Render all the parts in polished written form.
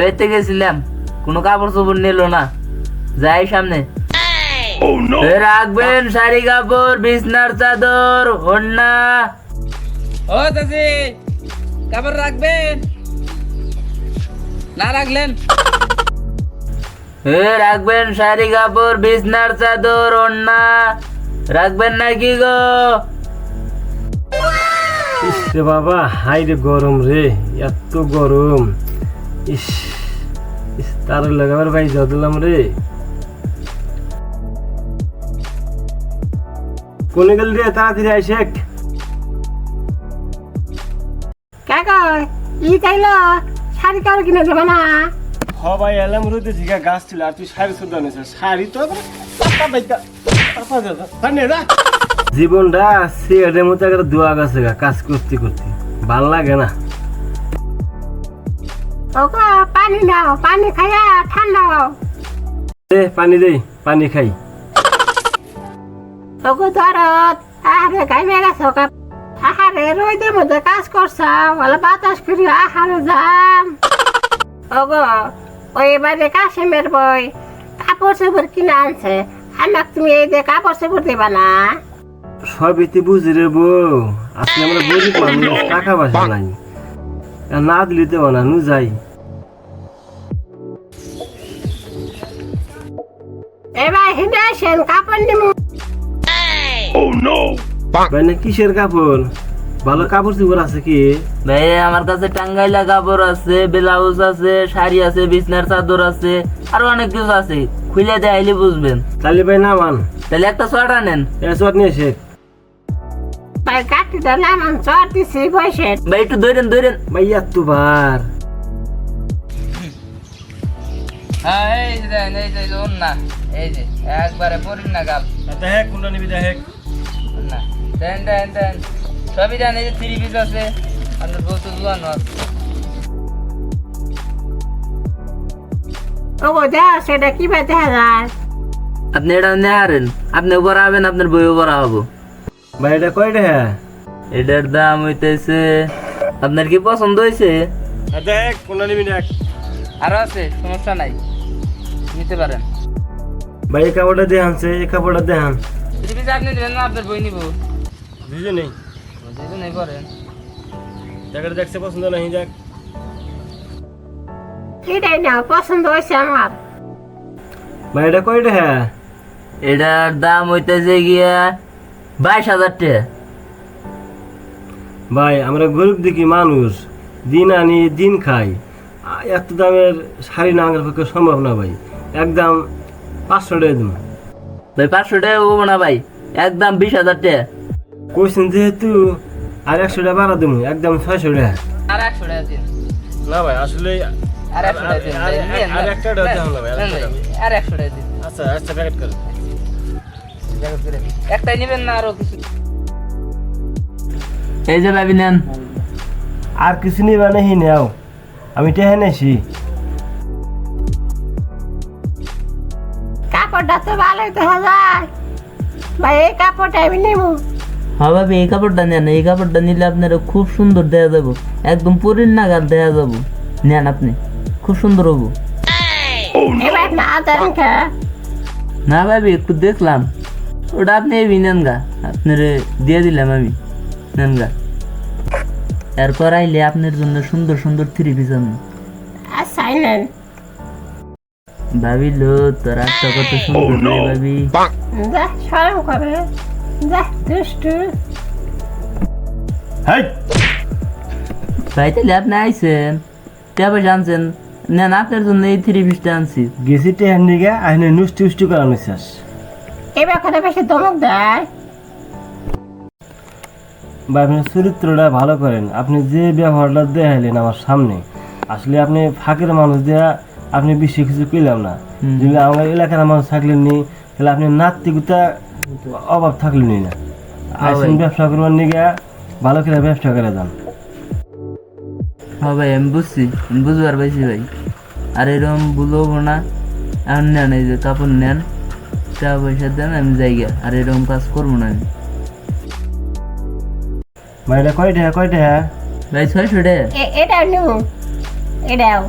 বেড়াইতে গেছিলাম, কোনো কাপড় চোপড় নিল না। যাই সামনে। রাখবেন শাড়ি কাপড়, বিছনার চাদর, ওড়না। ও চাচি, কাপড় রাখবেন না রাখলেন? রাখবেন শাড়ি কাপড়, বিছনার চাদর, ওড়না। রাখবেন নাকি গো? ইস রে বাবা, হাই রে গরম রে, এত গরম। ইস ইস, তার লাগাবার ভাই দিলাম রে। কোনে গেল রে, তাড়াতাড়ি আইসে। কাকা ই চাইলো শাড়ি কাপড় কিনে দেবে না? সবাই এলাম রোদে থেকে গাছ ছিল, আর তুই শাড়ি শুদ্ধ নিস। শাড়ি তো জীবনটা সিগারেটের মতো একটা দোয়া গেছে কাজ করতে করতে, ভাল লাগে না। ওগো পানি নাও, পানি খাইয়া ঠান্ডা হও। পানি দে, পানি খাই। ওগো দরদ আহারে গাইমে গেছো কা, আহারে রোদের মধ্যে কাজ করছাও, বলে বাতাস করি আহারে যাম। ওগো ওই বাড়ি কাশিমের বই কাপড় চোপড় কিনে আনছে, আমাকে তুমি এই যে কাপড় চোপড় দিবা না? সবই তো বুঝি রে বউ, আজকে আমরা গরিব মানুষ, টাকা পয়সা নাই, না দিলে তো না নু যাই। এবার হিন্দে আসেন কাপড় নিমু। ভাই না কিসের কাপড়? ভালো কাপড় চোপড় আছে কি? ভাই আমার কাছে টাঙ্গাইলা কাপড় আছে, ব্লাউজ আছে, শাড়ি আছে, বিছনার চাদর আছে, আরো অনেক কিছু আছে। খুলে দেখাইলে বুঝবেন। তাহলে ভাই না মান, তাহলে একটা সোয়াটার নেন। এসব নিয়ে এসে ভাই কাটিটা নামান চর দিছি বসে। ভাই একটু ধরেন ধরেন। ভাই এত বার হ্যাঁ এই যে দেন, এই যে ওড়না, এই যে একবারে পরিন না গাল দেখ কোনটা নিবি দেখ। না দেন দেন দেন, সবই দেন। এই যে 3 পিস আছে, আপনার বউ তো জোয়ান আছে। ওগো দেখ সেটা কি ভাই দেখা যায়? আপনি এটা নেহারেন, আপনি উপর হবেন, আপনার বই উপর হবো। ভাই এটা কয়টা? এটার দাম হইতেছে, আপনার কি পছন্দ হয়েছে? দেখ কোনটা নিবি দেখ। আরো আছে, সমস্যা নাই, নিতে পারেন। ভাই এই কাপড়টা দেখানছে, এই কাপড়টা দেখান। 3 পিস আপনি দেবেন না আপনার বই নিব? দুজনেই দুজনেই করেন। জায়গাটা দেখছে, পছন্দ নাই দেখ। এটাই না পছন্দ হয়েছে আমার। ভাই এটা কয়টা? এটার দাম হইতেছে গিয়া 22,000 টাকা। ভাই আমরা গরিব দেখি মানুষ, দিন আনি দিন খাই, এত দামের শাড়ি না আনার পক্ষে সম্ভব না ভাই। একদম 500 টাকা দিন। ভাই 500 টাকা হবো না ভাই, একদম 20,000 টাকা। কইছেন যেহেতু আর 100 টাকা বাড়া দেবো, একদম 600 টাকা। আর 100 টাকা দিন। না ভাই আসলে আর 100 টাকা দিন। আর একটা টাকা দেখান না ভাই, আর একটা টাকা। আর 100 টাকা দিন। আচ্ছা আচ্ছা প্যাকেট করে। প্যাকেট করে দিন। একটাই নেবেন না আরো কিছু? এই যে ভাবি নেন। আর কিছু নিবা নাহি নেও, আমি টেহে নেছি। কাপড়টা তো ভালোই দেখা যায় ভাই, এই কাপড়টা আমি নেবো। হ্যাঁ ভাবি এই কাপড়টা নেন, এই কাপড়টা নিলে আপনার খুব সুন্দর দেখা যাবো, একদম পরির নাগাল দেখা যাবো। নেন আপনি, খুব সুন্দর হবো। এবার না জানি খা না ভাবি একটু দেখলাম, ওটা আপনি এই নেন গা, আপনার দিয়ে দিলাম আমি, নেন গা। এরপর আইলে আপনার জন্য সুন্দর সুন্দর 3 পিস আনবো। আচ্ছা নেন। ভাবিলো তোর একটা কত সুন্দর রে ভাবি। যা সরম করে, যা দুষ্টু। হাই ভাই তাহলে আপনি আইছেন, টাকা পয়সা আনছেন, নেন আপনার জন্য এই 3 পিসটা আনছি। গেছি টেহার নিগে আইনে নুষ্টি উষ্টি করা নিশ্বাস। এবার কথা বেশি ধমক দেয়। বা আপনি চরিত্রটা ভালো করেন, আপনি যে ব্যবহারটা দেখাইলেন আমার সামনে, আসলে আপনি ফাঁকের মানুষ দেয়া আপনি বেশি কিছু পেলাম না। যদি আমার এলাকার মানুষ থাকলেন নি, তাহলে আপনি নাত্তিকতা অভাব থাকলেন না। আসেন ব্যবসা করবার নিগে ভালো করে ব্যবসা করে যান। হ্যাঁ ভাই আমি বুঝছি, আমি বুঝবার পাইছি ভাই। আর এরকম ভুলবো না। এখন নেন, এই যে কাপড় নেন, টাকা পয়সা দেন, আমি যাইগা। আর এরকম কাজ করবো না আমি। ভাই এটা কয়টা? ভাই 600 টাকা। এটাও নেবো, এটাও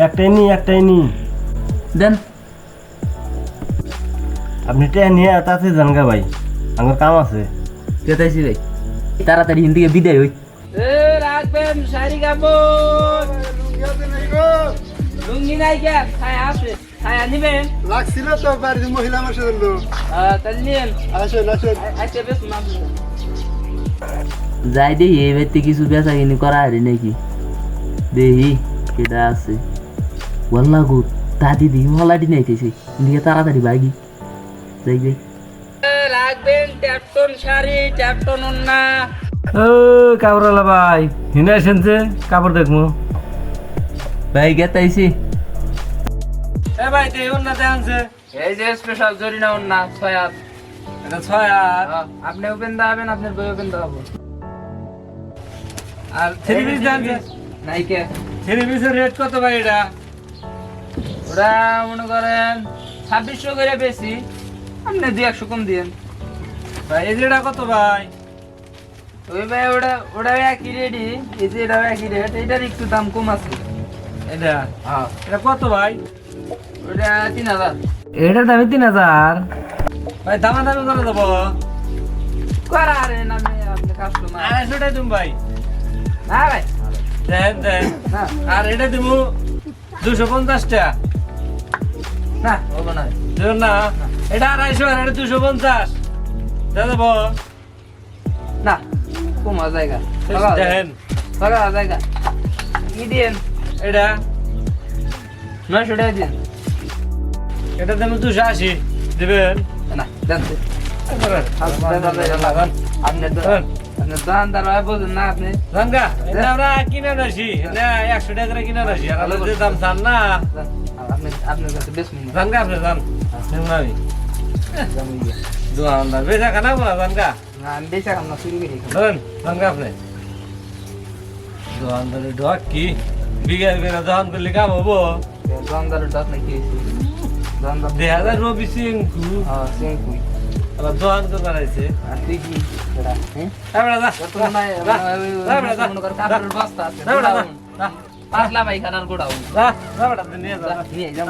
একটাই নি দেন। আপনি টেয়া নিয়ে তাতে যান গা ভাই, আমার কাম আছে। কেতাইছি ভাই, তাড়াতাড়ি হিন্দি থেকে বিদায় হই। এ রাখবেন শাড়ি কাপড় লুঙ্গি নাই কে ছায়া আছে ছায়া নিবেন লাগছিল তো বাড়ির মহিলা আমার সাথে তাহলে নিয়েন আসেন আসেন আচ্ছা বেশ মাপ যাই দেখি এই বাড়িতে কিছু বেচা কিনি করা হারি নাকি, দেখি কেটা আছে। বললা গো দাদি দিই হলাটি নাইতেছে, দিকে তাড়াতাড়ি ভাগি যাই যাই। রাখবেন ট্যাপটন শাড়ি ট্যাপটন ওন্না ও কাপড়ওয়ালা ভাই, হিনে আসেন যে কাপড় দেখবো। ভাই গেতাইছি। এ ভাই তে ওর না দেনছে, এই যে স্পেশাল জরিনা ওন্না 6 হাত এটা 6 আর আপনি ওপেন দাবেন আপনার বই ওপেন দাবো আর 3 পিস দেনছে। নাই কে 3 পিসের রেট কত ভাই এটা? ওরা মনে করেন 2600 করে বেশি, আপনি 200 কম দিয়েন। ভাই এই যেটা কত ভাই? ওই ভাই ওটা একই রেডি, এই যে এটা একই রেট, এটার একটু দাম কম আছে। এটা হ্যাঁ এটা কত ভাই? ওটা 3000 এটার দামই 3000 ভাই, দামাদামি করে দেবো। করা আরে নামে আপনি কাস্টমার 250টাই তুমি ভাই না ভাই দেন দেন। না আর এটা দিব 250 টাকা না হবে না দেবেন না? এটা 250 আর এটা 250 দিয়ে দেবো। না কম জায়গা দেন জায়গা কি দিয়েন এটা 900 টাকা দিন এটা দেব 280 দিবেন। না দেন তো। আপনি দোকানদার ভাই বলুন না আপনি রাঙ্গা এটা আমরা কিনে আনছি না 100 টাকা করে কিনে আনছি, আর আমাদের যে দাম চান না আপনি আপনার কাছে বেশ মিনি রাঙ্গা আপনি জান আমি দোকানদার বেচা খানা বলা রাঙ্গা আমি বেচা খাম না চুরি করে খাম ধরেন রাঙ্গা আপনি দোকানদারের ঢক কি বিঘার করে দোকান করলে কাম হবো। দোকানদারের দাঁত নাকি দোকানদার 2000 রবি সিং সিংকুই আবার দোকান করবার আছে। আর তুই কি এটা হ্যাঁ আমরা যা মনে কর কাপড়ের বস্তা আছে পাতলা ভাই খানার গোড়াও যা যা বেটা নিয়ে যা নিয়ে যাও